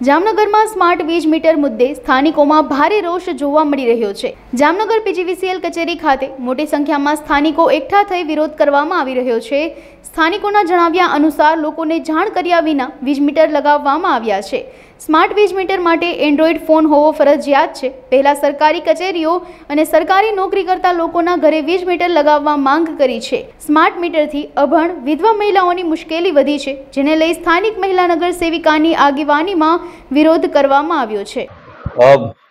જામનગરમાં સ્માર્ટ વીજ મીટર મુદ્દે સ્થાનિકોમાં ભારે રોષ જોવા મળી રહ્યો છે। જામનગર પીજીવીસીએલ કચેરી ખાતે મોટી સંખ્યામાં સ્થાનિકો એકઠા થઈ વિરોધ કરવામાં આવી રહ્યો છે। સ્થાનિકોના જણાવ્યા અનુસાર લોકોને જાણ કર્યા વિના વીજ મીટર લગાવવામાં આવ્યા છે। સ્માર્ટ વીજ મીટર માટે એન્ડ્રોઈડ ફોન હોવો ફરજિયાત છે। પહેલા સરકારી કચેરીઓ અને સરકારી નોકરી કરતા લોકોના ઘરે વીજ મીટર લગાવવા માંગ કરી છે। સ્માર્ટ મીટરથી અભણ વિધવા મહિલાઓની મુશ્કેલી વધી છે, જેને લઈ સ્થાનિક મહિલા નગર સેવિકાની આગેવાનીમાં વિરોધ કરવામાં આવ્યો છે।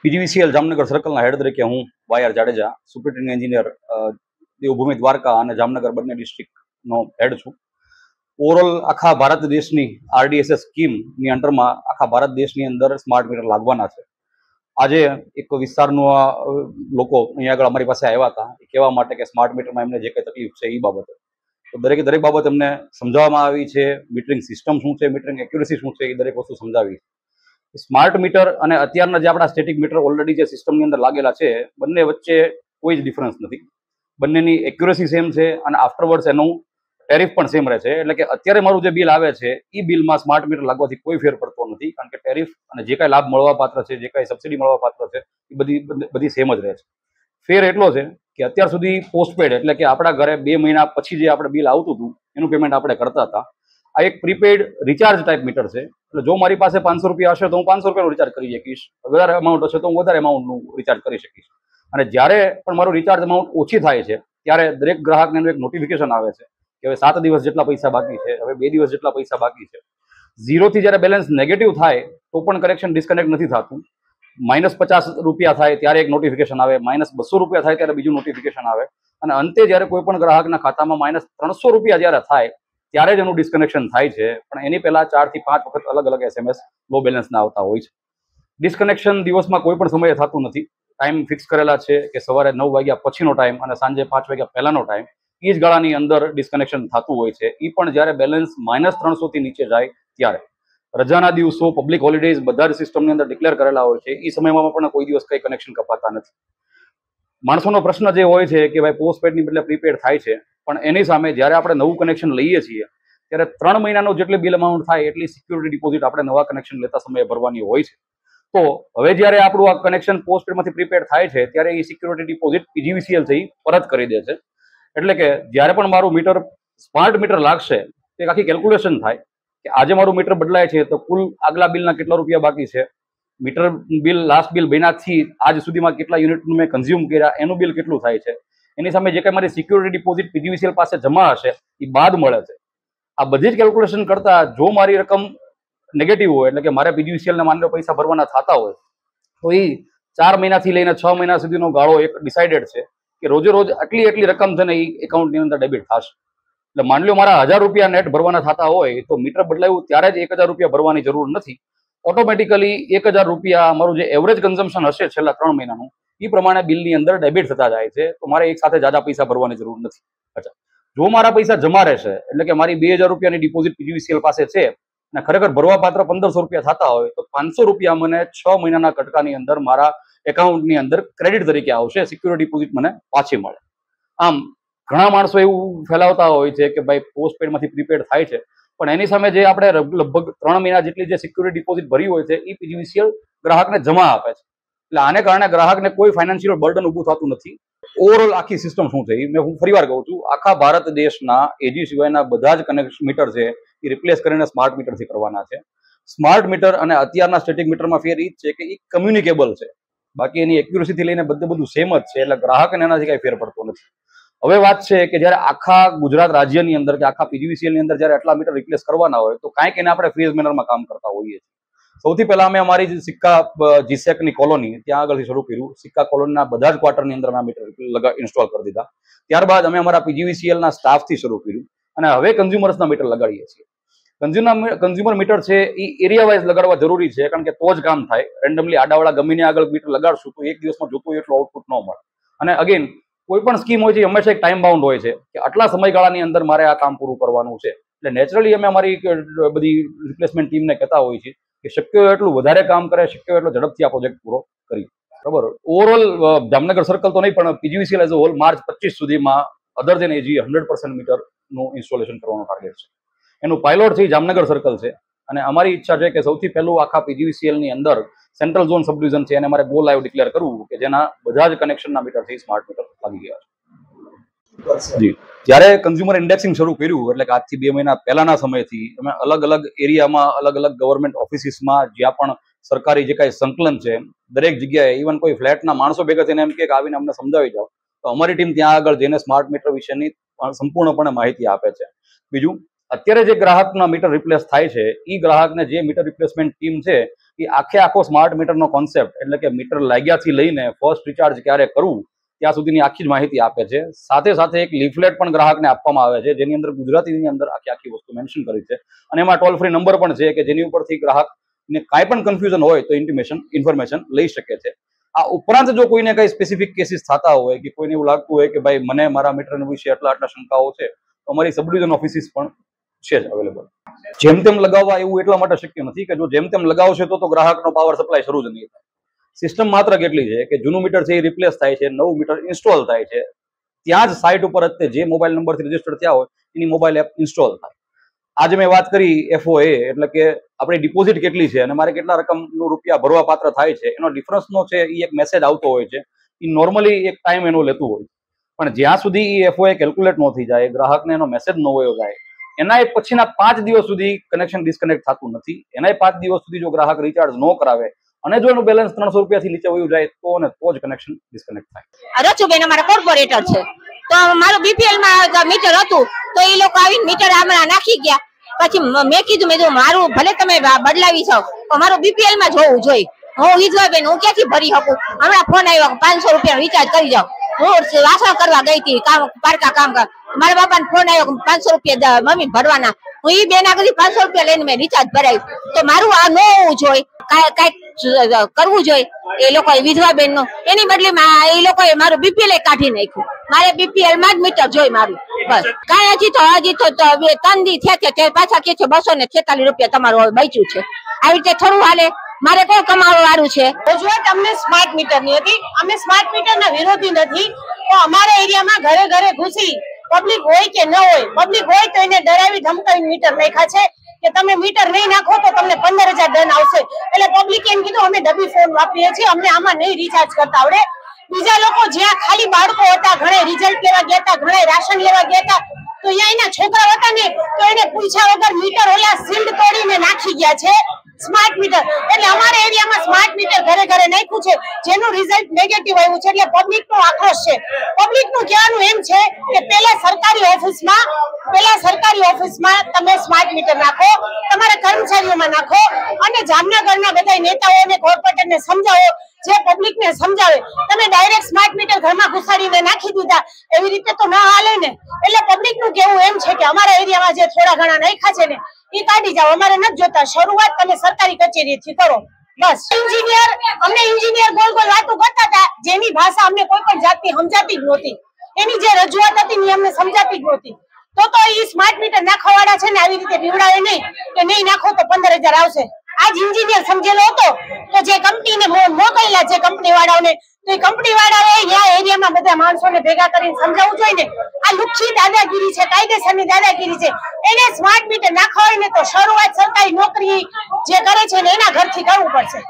પીજીવીસીએલ જામનગર સર્કલના હેડ તરીકે હું wire Jadeja, superintending engineer Devbhumi Dwarka અને જામનગર બંને ડિસ્ટ્રિક્ટનો હેડ છું। ઓવરઓલ આખા ભારત દેશની આરડીએસએસ સ્કીમની અંડરમાં આખા ભારત દેશની અંદર સ્માર્ટ મીટર લાગવાના છે। આજે એક વિસ્તારનો લોકો અહીંયા આગળ અમારી પાસે આવ્યા હતા એ કહેવા માટે કે સ્માર્ટ મીટરમાં એમને જે કંઈ તકલીફ છે એ બાબતે તો દરેક બાબત એમને સમજાવવામાં આવી છે। મીટરિંગ સિસ્ટમ શું છે, મીટરિંગ એક્યુરેસી શું છે, એ દરેક વસ્તુ સમજાવી। સ્માર્ટ મીટર અને અત્યારના જે આપણા સ્ટેટિક મીટર ઓલરેડી જે સિસ્ટમની અંદર લાગેલા છે, બંને વચ્ચે કોઈ જ ડિફરન્સ નથી। બંનેની એક્યુરેસી સેમ છે અને આફ્ટરવર્ડ્સ એનું ટેરિફ પણ સેમ રહે છે। એટલે કે અત્યારે મારું જે બિલ આવે છે એ બિલમાં સ્માર્ટ મીટર લાગવાથી કોઈ ફેર પડતો નથી, કારણ કે ટેરિફ અને જે કાંઈ લાભ મળવા પાત્ર છે, જે કાંઈ સબસિડી મળવા પાત્ર છે એ બધી સેમ જ રહે છે। ફેર એટલો છે કે અત્યાર સુધી પોસ્ટપેડ એટલે કે આપણા ઘરે 2 મહિના પછી જે આપણે બિલ આવતું હતું એનું પેમેન્ટ આપણે કરતા હતા। આ એક પ્રીપેડ રિચાર્જ ટાઈપ મીટર છે। એટલે જો મારી પાસે 500 રૂપિયા હશે તો હું 500 રૂપિયાનું રિચાર્જ કરી શકીશ, વધારે અમાઉન્ટ હશે તો હું વધારે અમાઉન્ટનું રિચાર્જ કરી શકીશ। અને જ્યારે પણ મારું રિચાર્જ અમાઉન્ટ ઓછી થાય છે ત્યારે દરેક ગ્રાહકને એક નોટિફિકેશન આવે છે કે હવે 7 દિવસ જેટલા પૈસા બાકી છે, હવે 2 દિવસ જેટલા પૈસા બાકી છે। 0 થી જ્યારે બેલેન્સ નેગેટિવ થાય તો પણ કનેક્શન ડિસ્કનેક્ટ નથી થતું। -50 રૂપિયા થાય ત્યારે એક નોટિફિકેશન આવે, -200 રૂપિયા થાય ત્યારે બીજું નોટિફિકેશન આવે, અને અંતે જ્યારે કોઈ પણ ગ્રાહકના ખાતામાં -300 રૂપિયા જ્યારે થાય ત્યારે જ એનું ડિસ્કનેક્શન થાય છે। પણ એની પહેલા 4 થી 5 વખત અલગ અલગ SMS લો બેલેન્સના આવતા હોય છે। ડિસ્કનેક્શન દિવસમાં કોઈ પણ સમયે થતું નથી। ટાઈમ ફિક્સ કરેલા છે કે સવારે 9 વાગ્યા પછીનો ટાઈમ અને સાંજે 5 વાગ્યા પહેલાનો ટાઈમ, એ જ ગાળાની અંદર ડિસ્કનેક્શન થતું હોય છે। એ પણ જ્યારે બેલેન્સ -300 થી નીચે જાય ત્યારે। રજાના દિવસો, પબ્લિક હોલિડેઝ બધા જ સિસ્ટમની અંદર ડિક્લેર કરેલા હોય છે, એ સમયમાં પણ કોઈ દિવસ કંઈ કનેક્શન કપાતા નથી। માણસોનો પ્રશ્ન જે હોય છે કે ભાઈ પોસ્ટપેડની બદલે પ્રીપેડ થાય છે, પણ એની સામે જ્યારે આપણે નવું કનેક્શન લઈએ છીએ ત્યારે 3 મહિનાનો જેટલી બિલ અમાઉન્ટ થાય એટલી સિક્યુરિટી ડિપોઝિટ આપણે નવા કનેક્શન લેતા સમયે ભરવાની હોય છે। તો હવે જ્યારે આપણું આ કનેક્શન પોસ્ટપેડમાંથી પ્રીપેડ થાય છે ત્યારે એ સિક્યુરિટી ડિપોઝિટ પીજીવીસીએલ થી પરત કરી દે છે। એટલે કે જ્યારે પણ મારું મીટર સ્માર્ટ મીટર લાગશે એક આખી કેલ્ક્યુલેશન થાય કે આજે મારું મીટર બદલાય છે તો કુલ આગલા બિલના કેટલા રૂપિયા બાકી છે, મીટર બિલ લાસ્ટ બિલ બન્યાથી આજ સુધીમાં કેટલા યુનિટનું મેં કન્ઝ્યુમ કર્યા એનું બિલ કેટલું થાય છે, એની સામે જે કંઈ મારી સિક્યુરિટી ડિપોઝિટ પીજીવીસીએલ પાસે જમા હશે એ બાદ મળે છે। આ બધી જ કેલ્ક્યુલેશન કરતા જો મારી રકમ નેગેટિવ હોય એટલે કે મારે પીજીવીસીએલને માની લો પૈસા ભરવાના થતા હોય તો એ 4 મહિનાથી લઈને 6 મહિના સુધીનો ગાળો એક ડિસાઇડેડ છે કે રોજે રોજ આટલી રકમ છે ને એ એકાઉન્ટની અંદર ડેબિટ થશે। એટલે માની લો મારા 1000 રૂપિયા નેટ ભરવાના થતા હોય તો મીટર બદલાયું ત્યારે જ 1000 રૂપિયા ભરવાની જરૂર નથી। ઓટોમેટિકલી 1000 રૂપિયા મારું જે એવરેજ કન્ઝમ્પશન હશે છેલ્લા 3 મહિનાનું એ પ્રમાણે બિલની અંદર ડેબિટ થતા જાય છે। તો મારે એક સાથે જાજા પૈસા ભરવાની જરૂર નથી। અચ્છા, જો મારા પૈસા જમા રહેશે એટલે કે મારી 2000 રૂપિયાની ડિપોઝિટ પીજીવીસીએલ પાસે છે અને ખરેખર ભરવા પાત્ર 1500 રૂપિયા થતા હોય તો 500 રૂપિયા મને 6 મહિનાના કટકાની અંદર મારા એકાઉન્ટની અંદર ક્રેડિટ તરીકે આવશે, સિક્યુરિટી ડિપોઝિટ મને પાછી મળે। આમ ઘણા માણસો એવું ફેલાવતા હોય છે કે ભાઈ પોસ્ટપેડમાંથી પ્રીપેડ થાય છે, પણ એની સામે જે આપણે લગભગ 3 મહિના જેટલી જે સિક્યુરિટી ડિપોઝિટ ભરી હોય છે એ પીજીવીસીએલ ગ્રાહકને જમા આપે છે। એટલે આને કારણે ગ્રાહકને કોઈ ફાઇનાન્શિયલ બર્ડન ઊભું થતું નથી। ઓવરઓલ આખી સિસ્ટમ શું છે એ હું ફરીવાર કહું છું, આખા ભારત દેશના એજી સિવાયના બધા જ કનેક્શન મીટર છે એ રિપ્લેસ કરીને સ્માર્ટ મીટરથી કરવાના છે। સ્માર્ટ મીટર અને અત્યારના સ્ટેટિક મીટરમાં ફેર એ જ છે કે એ કમ્યુનિકેબલ છે, બાકી એની એક્યુરેસીથી લઈને બધું સેમ જ છે। એટલે ગ્રાહકને એનાથી કાંઈ ફેર પડતો નથી। હવે વાત છે કે જ્યારે આખા ગુજરાત રાજ્યની અંદર કે આખા પીજીવીસીએલની અંદર જ્યારે આટલા મીટર રિપ્લેસ કરવાના હોય તો કાંઈક એને આપણે ફેઝ મેનરમાં કામ કરતા હોઈએ છીએ। સૌથી પહેલા અમે અમારી સિક્કા જીસેકની કોલોની ત્યાં આગળથી શરૂ કર્યું। સિક્કા કોલોનીના બધા જ ક્વાર્ટરની અંદર અમે મીટર ઇન્સ્ટોલ કરી દીધા। ત્યારબાદ અમે અમારા પીજીવીસીએલના સ્ટાફથી શરૂ કર્યું અને હવે કન્ઝ્યુમર્સના મીટર લગાડીએ છીએ। કન્ઝ્યુમર મીટર છે એ એરિયા વાઇઝ લગાડવા જરૂરી છે, કારણ કે તો જ કામ થાય। રેન્ડમલી આડાવાળા ગમીને આગળ મીટર લગાડશું તો એક દિવસમાં જોતું એટલું આઉટપુટ ન મળે। અને અગેન કોઈ પણ સ્કીમ હોય છે હંમેશા એક ટાઈમ બાઉન્ડ હોય છે કે આટલા સમયગાળાની અંદર મારે આ કામ પૂરું કરવાનું છે। એટલે નેચરલી અમે અમારી બધી રિપ્લેસમેન્ટ ટીમને કહેતા હોઈએ છીએ કે શક્ય હોય એટલું વધારે કામ કરે, શક્ય હોય એટલો ઝડપથી આ પ્રોજેક્ટ પૂરો કરીએ। બરાબર, ઓવરઓલ જામનગર સર્કલ તો નહીં પણ PGVCL as a whole March 25 સુધીમાં અધર દેન એજી 100% મીટરનું ઇન્સ્ટોલેશન કરવાનો ટાર્ગેટ છે। એનું પાયલોટ છે જામનગર સર્કલ છે, અને અમારી ઈચ્છા છે કે સૌથી પહેલું આખા PGVCL ની અંદર સેન્ટ્રલ ઝોન સબ ડિવિઝન છે એને અમારે ગો લાઈવ ડિક્લેર કરવું કે જેના બધા જ કનેક્શનના મીટરથી સ્માર્ટ મીટર લાગી ગયા છે. જી, જ્યારે કન્ઝ્યુમર ઇન્ડેક્સિંગ શરૂ કર્યું એટલે કે આજથી 2 મહિના પહેલાના સમયથી અમે અલગ અલગ એરિયામાં અલગ અલગ ગવર્મેન્ટ ઓફિસીસમાં જ્યાં પણ સરકારી જે કાંઈ સંકલન છે દરેક જગ્યાએ ઇવન કોઈ ફ્લેટના માણસો ભેગા થઈને એમ કે આવીને અમને સમજાવી જાઓ તો અમારી ટીમ ત્યાં આગળ જઈને સ્માર્ટ મીટર વિશેની સંપૂર્ણપણે માહિતી આપે છે. બીજું, અત્યારે જે ગ્રાહકના મીટર રિપ્લેસ થાય છે એ ગ્રાહકને જે મીટર રિપ્લેસમેન્ટ ટીમ છે એ આખો સ્માર્ટ મીટરનો કોન્સેપ્ટ એટલે કે મીટર લાગ્યાથી લઈને ફર્સ્ટ રિચાર્જ ક્યારે કરવું ત્યાં સુધીની આખી જ માહિતી આપે છે. સાથે સાથે એક લીફલેટ પણ ગ્રાહકને આપવામાં આવે છે જેની અંદર ગુજરાતીની અંદર આખી વસ્તુ મેન્શન કરી છે અને એમાં ટોલ ફ્રી નંબર પણ છે કે જેની ઉપરથી ગ્રાહકને કાંઈ પણ કન્ફ્યુઝન હોય તો ઇન્ફોર્મેશન લઈ શકે છે. આ ઉપરાંત જો કોઈને કઈ સ્પેસિફિક કેસીસ થતા હોય કે કોઈને એવું લાગતું હોય કે ભાઈ મને મારા મીટર વિશે આટલા શંકાઓ છે તો અમારી સબ ડિવિઝન ઓફિસીસ પણ છે જ અવેલેબલ. જેમ તેમ લગાવવા એવું એટલા માટે શક્ય નથી કે જો જેમ તેમ લગાવશે તો ગ્રાહકનો પાવર સપ્લાય શરૂ જ નહીં થાય. સિસ્ટમ માત્ર કેટલી છે કે જૂનું મીટર છે એ રિપ્લેસ થાય છે, નવું મીટર ઇન્સ્ટોલ થાય છે, ત્યાં જ સાઇટ ઉપર જ જે મોબાઈલ નંબરથી રજીસ્ટર થયા હોય એની મોબાઈલ એપ ઇન્સ્ટોલ થાય. આજે મેં વાત કરી FOA એટલે કે આપણી ડિપોઝિટ કેટલી છે અને મારે કેટલા રકમનું રૂપિયા ભરવા પાત્ર થાય છે એનો ડિફરન્સનો છે એ એક મેસેજ આવતો હોય છે. એ નોર્મલી એક ટાઈમ એનો લેતું હોય પણ જ્યાં સુધી એ FOA કેલ્ક્યુલેટ ન થઈ જાય, ગ્રાહકને એનો મેસેજ ન હોય જાય, એના પછીના 5 દિવસ સુધી કનેક્શન ડિસ્કનેક્ટ થતું નથી. એના 5 દિવસ સુધી જો ગ્રાહક રિચાર્જ ન કરાવે અને જો એનું બેલેન્સ 300 રૂપિયાથી નીચે વયું જાય તો જ કનેક્શન ડિસ્કનેક્ટ થાય. રચુબેન અમારા કોર્પોરેટર છે તો મારું BPL માં મીટર હતું તો એ લોકો આવીને મીટર હમણાં નાખી ગયા. પછી મેં કીધું મારું ભલે તમે બદલાવી છો તો મારું BPL માં જોવું જોઈએ. હું વિધવાબેન હું ક્યાંથી ભરી શકું? હમણાં ફોન આવ્યો 500 રૂપિયા રિચાર્જ કરી જાઓ. હું વાસણ કરવા ગઈ હતી પારકા કામ કર, મારા બાપાને ફોન આવ્યો 500 રૂપિયા મમ્મી ભરવાના. હું એ બેન આગળ 500 રૂપિયા લઈને મેં રિચાર્જ ભરાયું. તો મારું આ ન હોવું જોઈએ, કઈક કરવું જોઈએ એ લોકોએ વિધવાબેન નું. એની બદલીમાં એ લોકોએ મારું BPL કાઢી નાખ્યું. મારે BPL માં જ મીટર જોઈ મારું. બસ કાંઈ હજી તો 3 દી થયા પાછા કે છે 246 રૂપિયા તમારું બચ્યું છે. આવી રીતે થોડું હાલે. મારે કોઈ કમાવા વાળું છે? રજૂઆત અમને સ્માર્ટ મીટર ની હતી. અમે સ્માર્ટ મીટર ના વિરોધી નથી. તો અમારા એરિયામાં ઘરે ઘરે ઘૂસી પબ્લિક હોય કે ન હોય, પબ્લિક હોય તો એને ડરાવી ધમકાવી મીટર નાખ્યા છે કે તમે મીટર નહીં નાખો તો તમને 15,000 દંડ આવશે. એટલે પબ્લિક એમ કીધું અમે ડબ્બી ફોન વાપરીએ છીએ, અમને આમાં નહીં રિચાર્જ કરતા આવડે. બીજા લોકો જ્યાં ખાલી બાળકો હતા, ઘણે રિઝલ્ટ લેવા ગયા હતા, ઘણે રાશન લેવા ગયા હતા, તો અહીંયા એના છોકરા હતા ને તો એને પૂછ્યા વગર મીટર ઓલા સીલ્ડ તોડીને નાખી ગયા છે સ્માર્ટ મીટર. એટલે અમારા એરિયામાં સ્માર્ટ મીટર ઘરે ઘરે નાખ્યું છે જેનું રિઝલ્ટ નેગેટિવ આવ્યું છે. એટલે પબ્લિક નો આક્રોશ છે. પબ્લિક નું કહેવાનું એમ છે કે પેલા સરકારી ઓફિસમાં તમે સ્માર્ટ મીટર નાખો, તમારા કર્મચારીઓમાં નાખો અને જામનગરના બધા નેતાઓને કોર્પોરેટરને સમજાવો, જે પબ્લિક ને સમજાવે. તમે ડાયરેક્ટ સ્માર્ટ મીટર ઘરમાં ઘુસાડીને નાખી દીધા એવી રીતે તો ના હાલે ને. એટલે પબ્લિક નું કહેવું એમ છે કે અમારા એરિયામાં જે થોડા ઘણા નાખ્યા છે ને એ કાઢી જાઓ, અમારે નથી જોતા. શરૂઆત તમે સરકારી કચેરીથી કરો બસ. ઇન્જિનિયર ગોળ ગોળ વાતો કરતા હતા જેની ભાષા અમને કોઈ પણ જાતની સમજાતી જ નહોતી. એની જે રજૂઆત હતી એ અમને સમજાતી જ નહોતી. તો એ સ્માર્ટ મીટર નાખવાવાળા છે ને આવી રીતે બીવડાવે નહીં કે નહીં નાખો તો 15,000 આવશે. આજ ઇન્જિનિયર સમજેલો હતો તો જે કંપનીને મોકલેલા છે કંપની વાળાઓને, તો એ કંપની વાળાએ અહીંયા એરિયામાં બધા માણસોને ભેગા કરીને સમજાવવું જોઈએ ને. આ લુખ્ખી દાદાગીરી છે, કાયદેસરની દાદાગીરી છે. એને સ્માર્ટ મીટર નાખવા હોય ને તો શરૂઆત સરકારી નોકરી જે કરે છે ને એના ઘરથી કરવું પડશે.